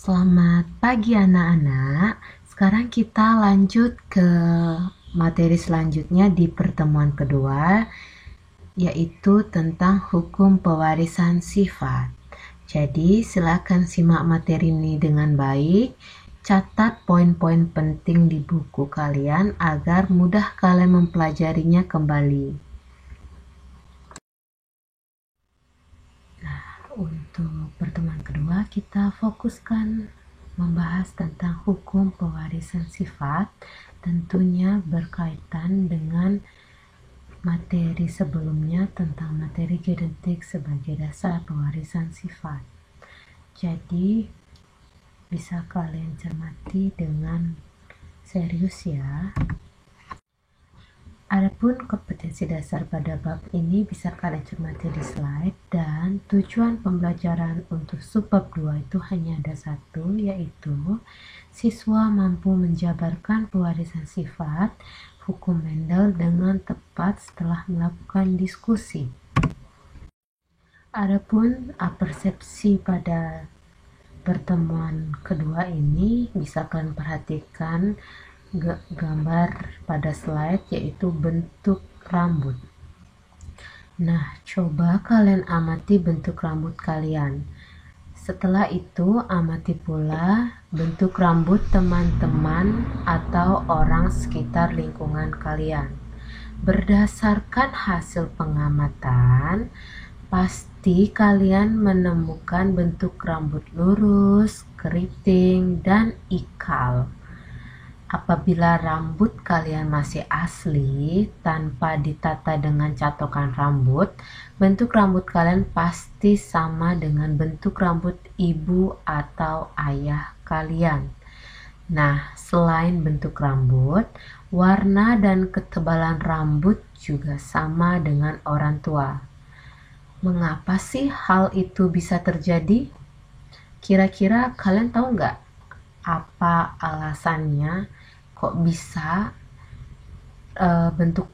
Selamat pagi anak-anak. Sekarang kita lanjut ke materi selanjutnya di pertemuan kedua, yaitu tentang hukum pewarisan sifat. Jadi silakan simak materi ini dengan baik. Catat poin-poin penting di buku kalian agar mudah kalian mempelajarinya kembali. Untuk pertemuan kedua, kita fokuskan membahas tentang hukum pewarisan sifat, tentunya berkaitan dengan materi sebelumnya tentang materi genetik sebagai dasar pewarisan sifat. Jadi, bisa kalian cermati dengan serius ya. Adapun kompetensi dasar pada bab ini bisa kalian cermati di slide, dan tujuan pembelajaran untuk subbab 2 itu hanya ada satu, yaitu siswa mampu menjabarkan pewarisan sifat hukum Mendel dengan tepat setelah melakukan diskusi. Adapun persepsi pada pertemuan kedua ini bisa kalian perhatikan gambar pada slide, yaitu bentuk rambut. Nah, coba kalian amati bentuk rambut kalian. Setelah itu, amati pula bentuk rambut teman-teman atau orang sekitar lingkungan kalian. Berdasarkan hasil pengamatan, pasti kalian menemukan bentuk rambut lurus, keriting, dan ikal. Apabila rambut kalian masih asli tanpa ditata dengan catokan rambut, bentuk rambut kalian pasti sama dengan bentuk rambut ibu atau ayah kalian. Nah, selain bentuk rambut, warna dan ketebalan rambut juga sama dengan orang tua. Mengapa sih hal itu bisa terjadi? Kira-kira kalian tahu nggak apa alasannya? Kok bisa bentuk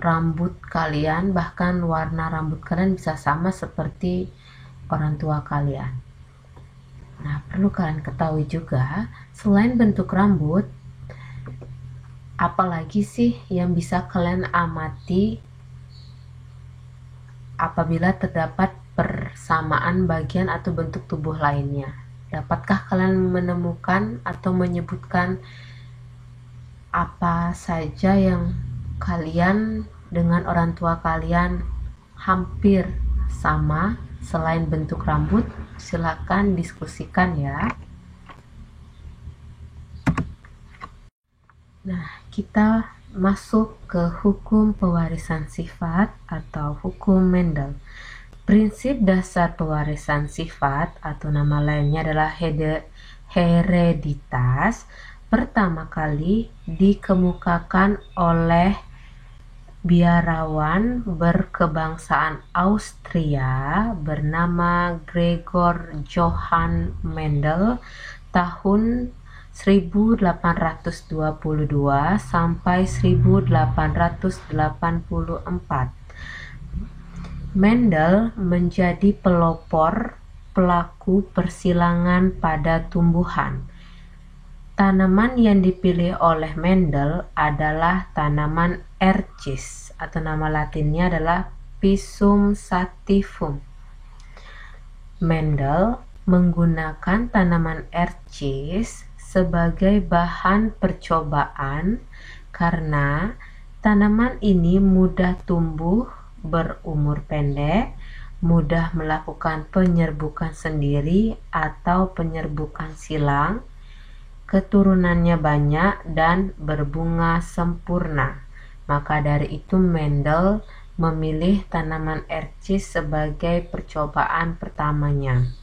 rambut kalian, bahkan warna rambut kalian bisa sama seperti orang tua kalian? Nah, perlu kalian ketahui juga, selain bentuk rambut, apalagi sih yang bisa kalian amati apabila terdapat persamaan bagian atau bentuk tubuh lainnya? Dapatkah kalian menemukan atau menyebutkan apa saja yang kalian dengan orang tua kalian hampir sama selain bentuk rambut? Silakan diskusikan ya. Nah, kita masuk ke hukum pewarisan sifat atau hukum Mendel. Prinsip dasar pewarisan sifat atau nama lainnya adalah hereditas. Pertama kali dikemukakan oleh biarawan berkebangsaan Austria bernama Gregor Johann Mendel tahun 1822 sampai 1884. Mendel menjadi pelopor pelaku persilangan pada tumbuhan. Tanaman yang dipilih oleh Mendel adalah tanaman Ercis atau nama latinnya adalah Pisum sativum. Mendel menggunakan tanaman Ercis sebagai bahan percobaan karena tanaman ini mudah tumbuh, berumur pendek, mudah melakukan penyerbukan sendiri atau penyerbukan silang, keturunannya banyak dan berbunga sempurna. Maka dari itu Mendel memilih tanaman Ercis sebagai percobaan pertamanya.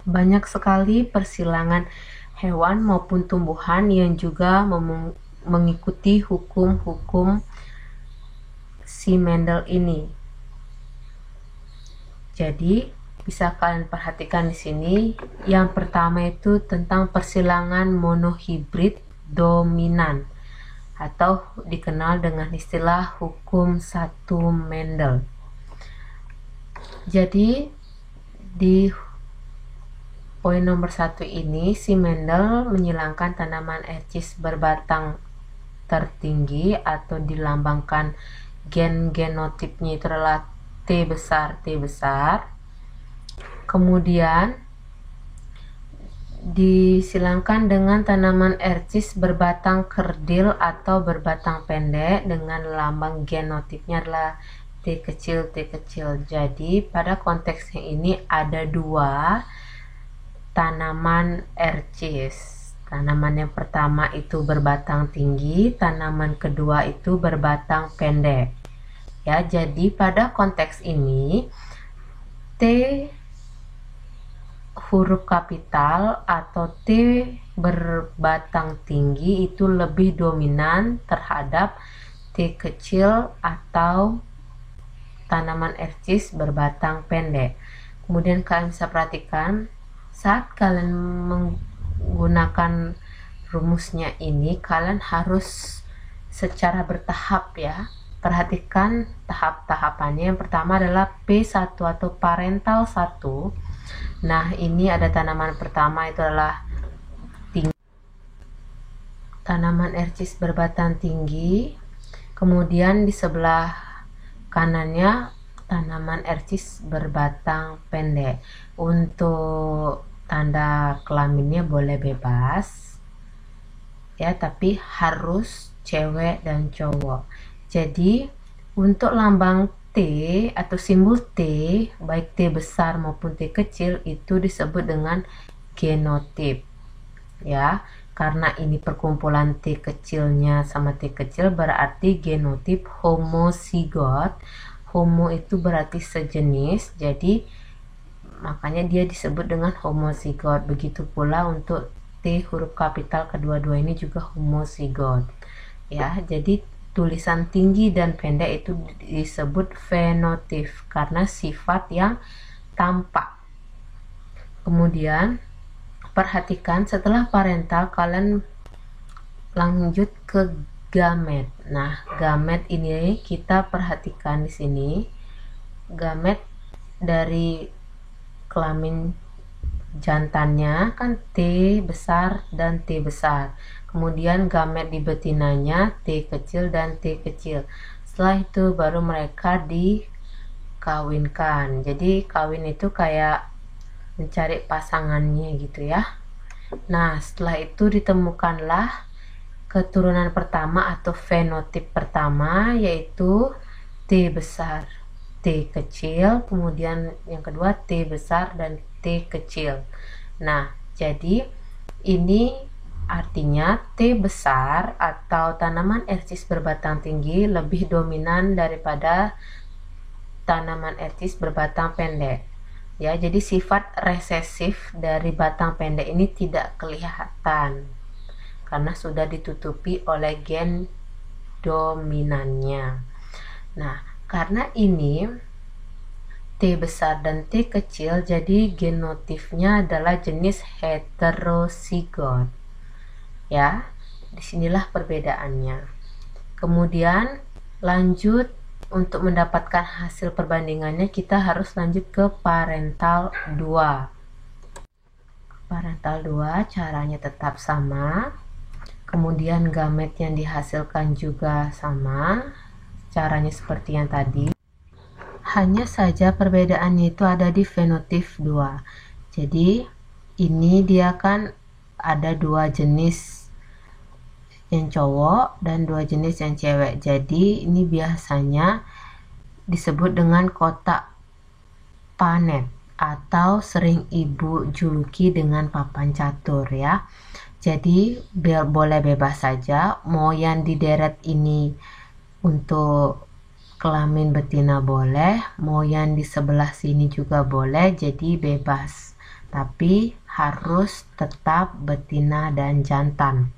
Banyak sekali persilangan hewan maupun tumbuhan yang juga mengikuti hukum-hukum si Mendel ini. Jadi bisa kalian perhatikan di sini. Yang pertama itu tentang persilangan monohibrid dominan atau dikenal dengan istilah hukum satu Mendel. Jadi di poin nomor 1 ini si Mendel menyilangkan tanaman ercis berbatang tertinggi atau dilambangkan genotipnya itu adalah T besar. Kemudian disilangkan dengan tanaman ercis berbatang kerdil atau berbatang pendek dengan lambang genotipnya adalah T kecil. Jadi pada konteksnya ini ada dua tanaman ercis. Tanaman yang pertama itu berbatang tinggi, tanaman kedua itu berbatang pendek. Ya, jadi pada konteks ini T huruf kapital atau T berbatang tinggi itu lebih dominan terhadap T kecil atau tanaman ercis berbatang pendek. Kemudian kalian bisa perhatikan saat kalian menggunakan rumusnya ini, kalian harus secara bertahap ya. Perhatikan tahap-tahapannya. Yang pertama adalah P1 atau parental 1. Nah, ini ada tanaman pertama itu adalah tanaman ercis berbatang tinggi. Kemudian di sebelah kanannya tanaman ercis berbatang pendek. Untuk tanda kelaminnya boleh bebas ya, tapi harus cewek dan cowok. Jadi untuk lambang T atau simbol T, baik T besar maupun T kecil, itu disebut dengan genotip ya. Karena ini perkumpulan T kecilnya sama T kecil, berarti genotip homozigot. Homo itu berarti sejenis, jadi makanya dia disebut dengan homozigot. Begitu pula untuk T huruf kapital kedua-dua ini juga homozigot ya. Jadi tulisan tinggi dan pendek itu disebut fenotip karena sifat yang tampak. Kemudian perhatikan setelah parental kalian lanjut ke gamet. Nah, gamet ini kita perhatikan di sini. Gamet dari kelamin jantannya kan T besar dan T besar. Kemudian gamet di betinanya T kecil dan T kecil. Setelah itu baru mereka dikawinkan. Jadi kawin itu kayak mencari pasangannya gitu ya. Nah, setelah itu ditemukanlah keturunan pertama atau fenotip pertama, yaitu T besar, T kecil, kemudian yang kedua T besar dan T kecil. Nah, jadi ini artinya T besar atau tanaman ercis berbatang tinggi lebih dominan daripada tanaman ercis berbatang pendek. Ya, jadi sifat resesif dari batang pendek ini tidak kelihatan karena sudah ditutupi oleh gen dominannya. Nah, karena ini T besar dan T kecil, jadi genotipnya adalah jenis heterozigot. Ya, disinilah perbedaannya. Kemudian lanjut untuk mendapatkan hasil perbandingannya kita harus lanjut ke parental 2. Parental 2 caranya tetap sama. Kemudian gamet yang dihasilkan juga sama, caranya seperti yang tadi. Hanya saja perbedaannya itu ada di fenotip 2. Jadi ini dia kan ada dua jenis yang cowok dan dua jenis yang cewek. Jadi ini biasanya disebut dengan kotak panet atau sering ibu juluki dengan papan catur ya. Jadi boleh bebas saja, mau yang dideret ini untuk kelamin betina boleh, mau yang di sebelah sini juga boleh, jadi bebas. Tapi harus tetap betina dan jantan.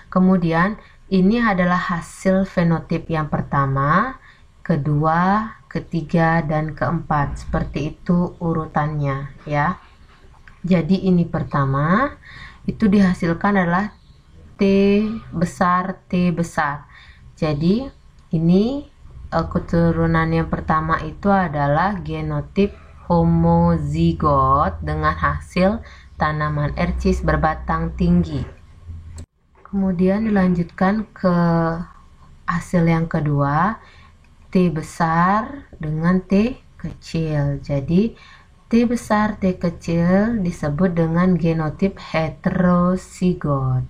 Kemudian ini adalah hasil fenotip yang pertama, kedua, ketiga, dan keempat. Seperti itu urutannya ya. Jadi ini pertama, itu dihasilkan adalah T besar, T besar. Jadi ini keturunan yang pertama itu adalah genotip homozigot dengan hasil tanaman ercis berbatang tinggi. Kemudian dilanjutkan ke hasil yang kedua, T besar dengan T kecil. Jadi T besar T kecil disebut dengan genotip heterozigot,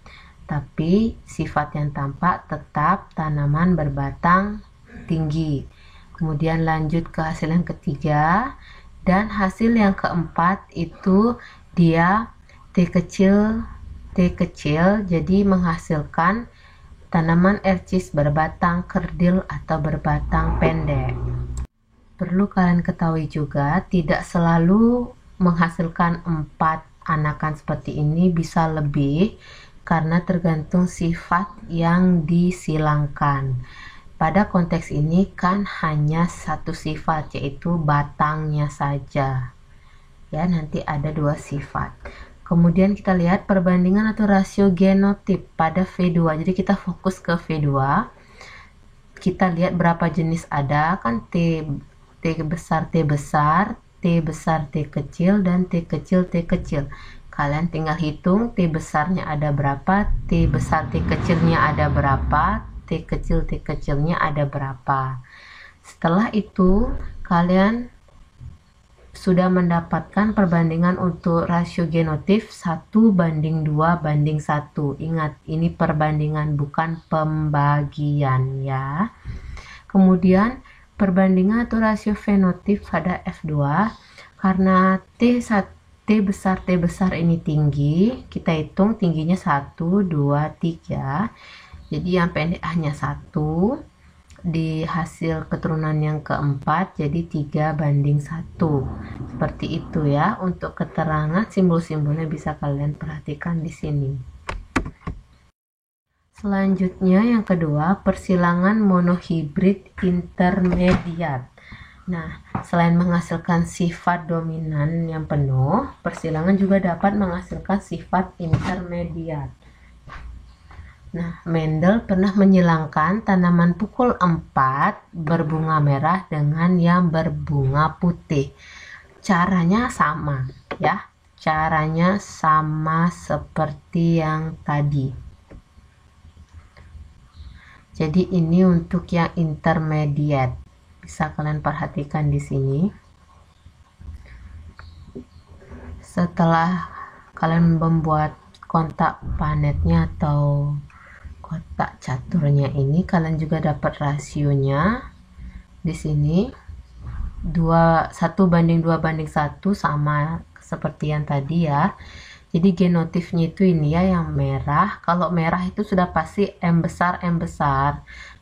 tapi sifat yang tampak tetap tanaman berbatang tinggi. Kemudian lanjut ke hasil yang ketiga, dan hasil yang keempat itu dia T kecil jadi menghasilkan tanaman ercis berbatang kerdil atau berbatang pendek. Perlu kalian ketahui juga, tidak selalu menghasilkan 4 anakan seperti ini, bisa lebih karena tergantung sifat yang disilangkan. Pada konteks ini kan hanya satu sifat, yaitu batangnya saja. Ya, nanti ada 2 sifat. Kemudian kita lihat perbandingan atau rasio genotip pada V2. Jadi kita fokus ke V2. Kita lihat berapa jenis ada, kan T besar, T besar, T besar, T kecil, dan T kecil, T kecil. Kalian tinggal hitung T besarnya ada berapa, T besar, T kecilnya ada berapa, T kecil, T kecilnya ada berapa. Setelah itu, kalian sudah mendapatkan perbandingan untuk rasio genotip 1:2:1. Ingat, ini perbandingan bukan pembagian ya. Kemudian perbandingan atau rasio fenotip pada F2, karena T besar ini tinggi, kita hitung tingginya 1, 2, 3. Jadi yang pendek hanya 1. Di hasil keturunan yang keempat jadi 3:1. Seperti itu ya. Untuk keterangan simbol-simbolnya bisa kalian perhatikan di sini. Selanjutnya yang kedua, persilangan monohibrid intermediat. Nah, selain menghasilkan sifat dominan yang penuh, persilangan juga dapat menghasilkan sifat intermediat. Nah, Mendel pernah menyilangkan tanaman pukul 4 berbunga merah dengan yang berbunga putih. Caranya sama ya. Caranya sama seperti yang tadi. Jadi ini untuk yang intermediate. Bisa kalian perhatikan di sini. Setelah kalian membuat kontak panetnya atau kotak caturnya ini, kalian juga dapat rasionya di sini 1:2:1 sama seperti yang tadi ya. Jadi genotipnya itu ini ya, yang merah. Kalau merah itu sudah pasti M besar.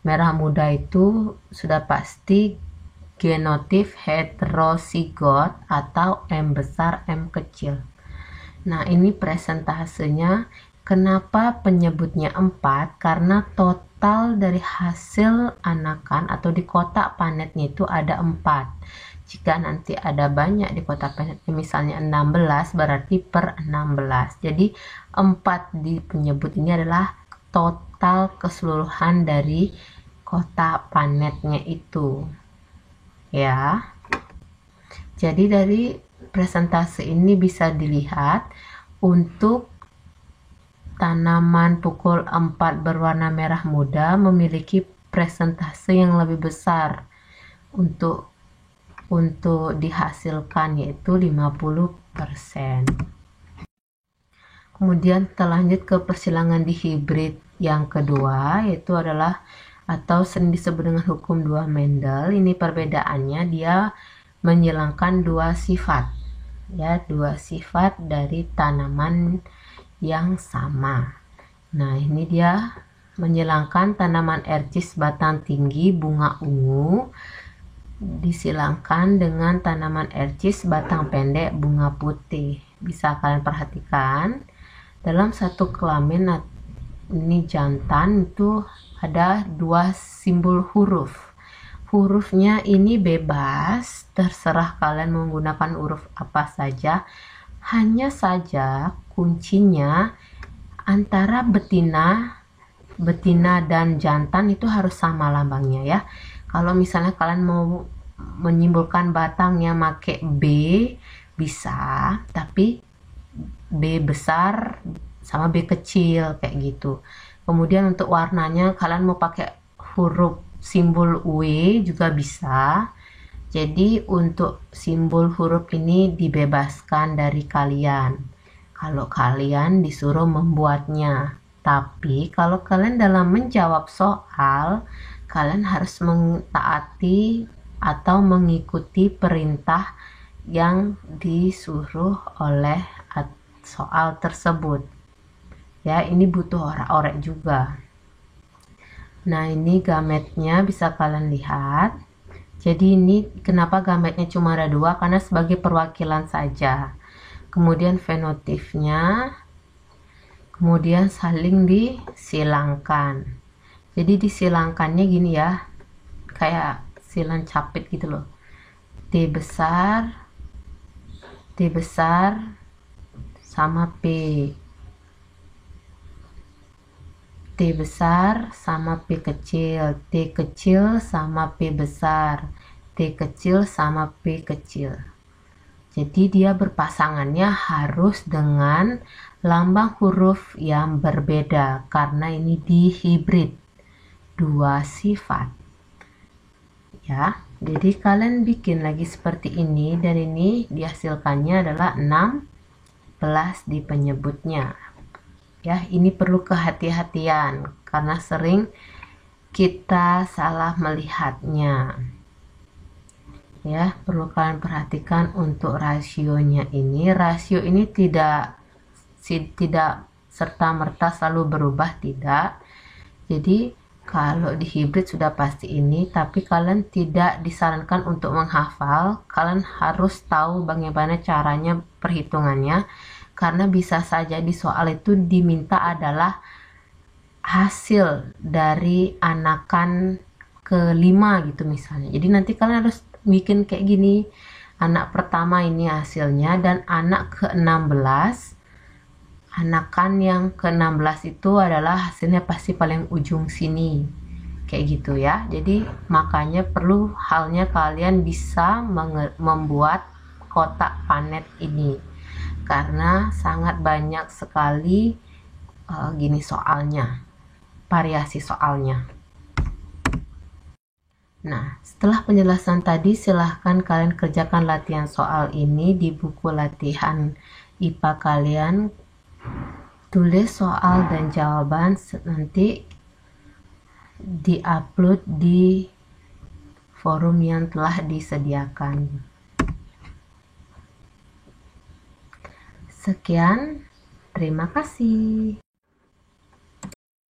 Merah muda itu sudah pasti genotip heterozigot atau M besar M kecil. Nah, ini presentasenya. Kenapa penyebutnya 4? Karena total dari hasil anakan atau di kotak panetnya itu ada 4. Jika nanti ada banyak di kotak panetnya, misalnya 16, berarti per 16. Jadi 4 di penyebut ini adalah total keseluruhan dari kotak panetnya itu. Ya. Jadi dari presentasi ini bisa dilihat untuk tanaman pukul 4 berwarna merah muda memiliki presentase yang lebih besar untuk dihasilkan, yaitu 50%. Kemudian kita lanjut ke persilangan dihibrid yang kedua, yaitu adalah atau sering disebut dengan hukum 2 Mendel. Ini perbedaannya, dia menyilangkan 2 sifat ya, 2 sifat dari tanaman yang sama. Nah, ini dia menyilangkan tanaman ercis batang tinggi bunga ungu disilangkan dengan tanaman ercis batang pendek bunga putih. Bisa kalian perhatikan dalam satu kelamin ini jantan itu ada 2 simbol huruf. Hurufnya ini bebas, terserah kalian menggunakan huruf apa saja. Hanya saja kuncinya antara betina dan jantan itu harus sama lambangnya ya. Kalau misalnya kalian mau menyimpulkan batangnya make B bisa, tapi B besar sama B kecil kayak gitu. Kemudian untuk warnanya kalian mau pakai huruf simbol W juga bisa. Jadi untuk simbol huruf ini dibebaskan dari kalian kalau kalian disuruh membuatnya. Tapi kalau kalian dalam menjawab soal, kalian harus mentaati atau mengikuti perintah yang disuruh oleh soal tersebut. Ya, ini butuh orek-orek juga. Nah, ini gametnya bisa kalian lihat. Jadi ini kenapa gametnya cuma ada 2? Karena sebagai perwakilan saja. Kemudian fenotipnya, kemudian saling disilangkan. Jadi disilangkannya gini ya, kayak silang capit gitu loh. T besar sama P. T besar sama P kecil, T kecil sama P besar, T kecil sama P kecil. Jadi dia berpasangannya harus dengan lambang huruf yang berbeda karena ini dihibrid, 2 sifat. Ya, jadi kalian bikin lagi seperti ini dan ini dihasilkannya adalah 16 di penyebutnya. Ya, ini perlu kehati-hatian karena sering kita salah melihatnya. Ya, perlu kalian perhatikan untuk rasionya ini. Rasio ini tidak serta-merta selalu berubah, tidak. Jadi, kalau di hibrid sudah pasti ini, tapi kalian tidak disarankan untuk menghafal. Kalian harus tahu bagaimana caranya perhitungannya. Karena bisa saja di soal itu diminta adalah hasil dari anakan kelima gitu misalnya. Jadi nanti kalian harus bikin kayak gini. Anak pertama ini hasilnya dan anak ke-16. Anakan yang ke-16 itu adalah hasilnya pasti paling ujung sini. Kayak gitu ya. Jadi makanya perlu halnya kalian bisa membuat kotak panet ini. Karena sangat banyak sekali gini soalnya, variasi soalnya. Nah, setelah penjelasan tadi, silahkan kalian kerjakan latihan soal ini di buku latihan IPA kalian. Tulis soal dan jawaban nanti di-upload di forum yang telah disediakan. Sekian, terima kasih.